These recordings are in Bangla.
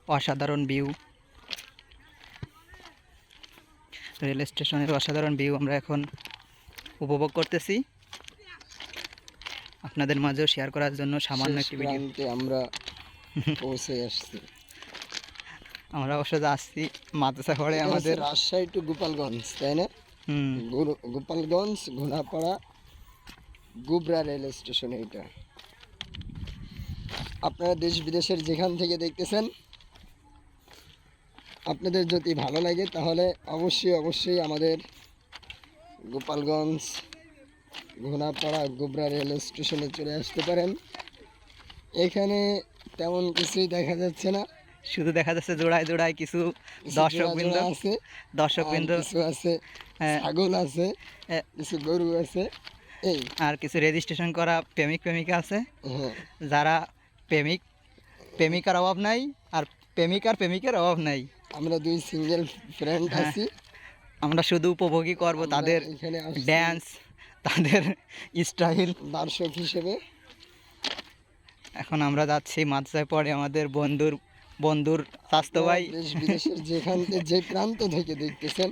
অসাধারণ ভিউ, রেল স্টেশনের অসাধারণ ভিউ আমরা এখন উপভোগ করতেছি। আপনাদের মাঝেও শেয়ার করার জন্য সামান্য একটি ভিডিও আমরা পৌঁছে আসছি। আমরা অবশ্য যাচ্ছি মাদ্রাসা পড়ে আমাদের রাজশাহী টু গোপালগঞ্জ, তাই না? গোপালগঞ্জ ঘোড়াপাড়া গুবরা রেল স্টেশন। এটা আপনারা দেশ বিদেশের যেখান থেকে দেখতেছেন, আপনাদের যদি ভালো লাগে তাহলে অবশ্যই আমাদের গোপালগঞ্জ ঘোড়াপাড়া গুবরা রেল স্টেশনে চলে আসতে পারেন। এখানে তেমন কিছুই দেখা যাচ্ছে না, শুধু দেখা যাচ্ছে জোড়ায় জোড়ায় কিছু দর্শকবৃন্দ আছে, কিছু আছে ছাগল আছে, কিছু গরু আছে, এই আর কিছু রেজিস্ট্রেশন করা প্রেমিক প্রেমিকা আছে, যারা প্রেমিকার অভাব নাই আর প্রেমিকের অভাব নাই। আমরা দুই সিঙ্গেল ফ্রেন্ড আছি। আমরা শুধু উপভোগই করব তাদের ড্যান্স, তাদের স্টাইল দর্শক হিসেবে। এখন আমরা যাচ্ছি মাদ্রাসায় পড়ে আমাদের বন্ধুর স্বাস্থ্য ভাই। দেশ বিদেশের যেখান থেকে যে প্রান্ত থেকে দেখতেছেন,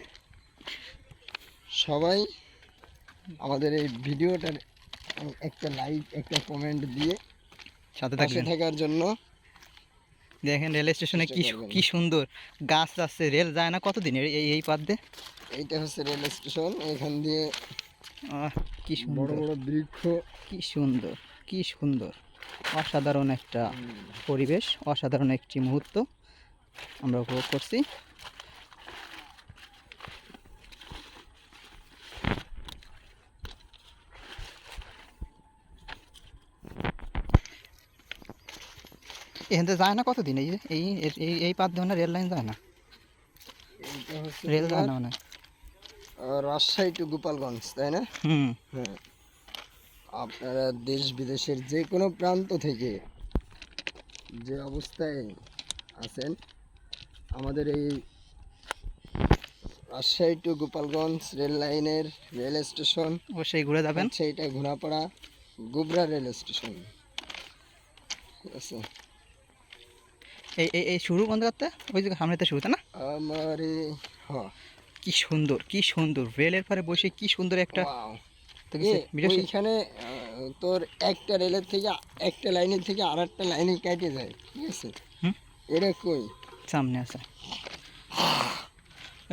সবাই আমাদের এই ভিডিওটার একটা লাইক একটা কমেন্ট দিয়ে সাথে থাকার জন্য। দেখেন রেল স্টেশনে কি সুন্দর গাছ আছে, রেল যায় না কতদিন এই পাত দিয়ে। এইটা হচ্ছে রেল স্টেশন, এখান দিয়ে কি সুন্দর বড় বড় বৃক্ষ, কি সুন্দর অসাধারণ একটা পরিবেশ, অসাধারণ একটি মুহূর্ত আমরা উপভোগ করছি। এখান থেকে যায় না কতদিন এই এই এই পাত দিয়ে রেল লাইন যায় না, রেল যায় না মানে রাজশাহী টু গোপালগঞ্জ, তাই না? হ্যাঁ, আপনারা দেশ বিদেশের যে কোনো প্রান্ত থেকে যে অবস্থায় আছেন, আমাদের এই রাজশাহী টু গোপালগঞ্জ রেল লাইনের রেল স্টেশন অবশ্যই ঘুরে যাবেন। সেইটা ঘোড়াপাড়া গুবরা রেল স্টেশন। ঠিক আছে, এই শুরু বন্ধ করতে ওই যে সামনেতে শুরুতে না আমার হ্যাঁ, কি সুন্দর রেলের পরে বসে কি সুন্দর একটা ওইখানে তোর একটা রেলের থেকে একটা লাইনের থেকে আর একটা লাইনে কেটে যায়। ঠিক আছে, এটা কই সামনে আছে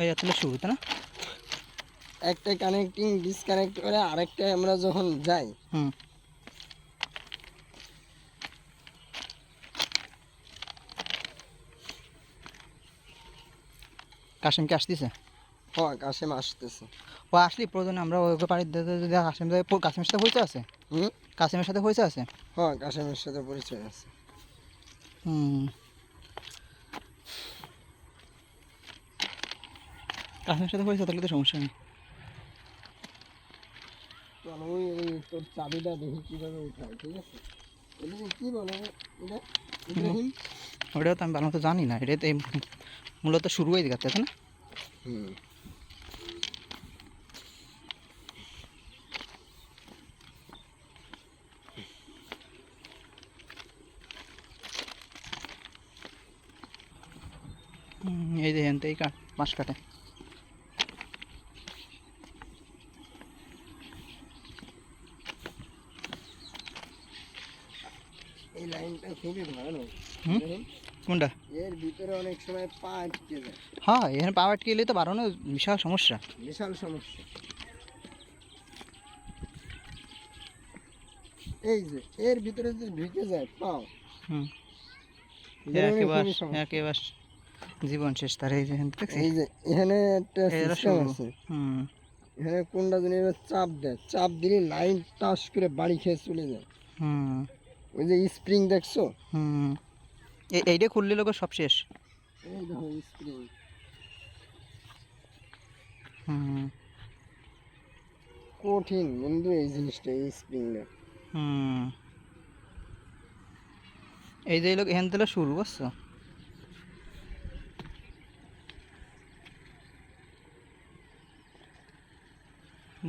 ওই আসলে শুরুতে না, একটা কানেক্টিং ডিসকানেক্ট করে আরেকটা আমরা যখন যাই। কাশিমকে আসতেছে, হ্যাঁ কাশিম আসতেছে। ও আসলে প্রয়োজনে আমরা ওই বাড়ির যদি কাশিমের সাথে হয়েছে আছে, কাশিমের সাথে হয়েছে আছে, হ্যাঁ কাশিমের সাথে পরিচয় আছে। কাশিমের সাথে হয়েছে তাহলে তো সমস্যা নেই। চলো ওই তোর চাবিটা দেখি কীভাবে উঠায়। ঠিক আছে, এটা কী বলে এটা ইব্রাহিম? ওটাও তো আমি ভালো মতো জানি না, এটা তো মূলত শুরু হয়ে গেছে না। এই যে হেনতেই মাছ কাটে। এই লাইনটা খুবই ভয়ানক। কোনটা? এর ভিতরে অনেক সময় পা আটকে যায়। হ্যাঁ, এখানে পা আটকে গেলে তো বাড়ানো বিশাল সমস্যা। এই যে এর ভিতরে যদি ঢুকে যায় পাও, একেবারে জীবন শেষ তার। এই যে এখানে একটা সিস্টেম আছে, এখানে কোনটা জানি চাপ দিলে লাইন টাচ করে বাড়ি খেয়ে চলে যায়। ওই যে স্প্রিং দেখছো, এইটা খুললে লোক সব শেষ। এই দেখো স্প্রিং, কঠিন বন্ধু এই জিনিসটা, এই স্প্রিংটা। এই যে লোক এখান থেকে শুরু বুঝছো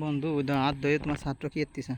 বন্ধু, হাত ধরে তোমার ছাত্র কি এসতেছে।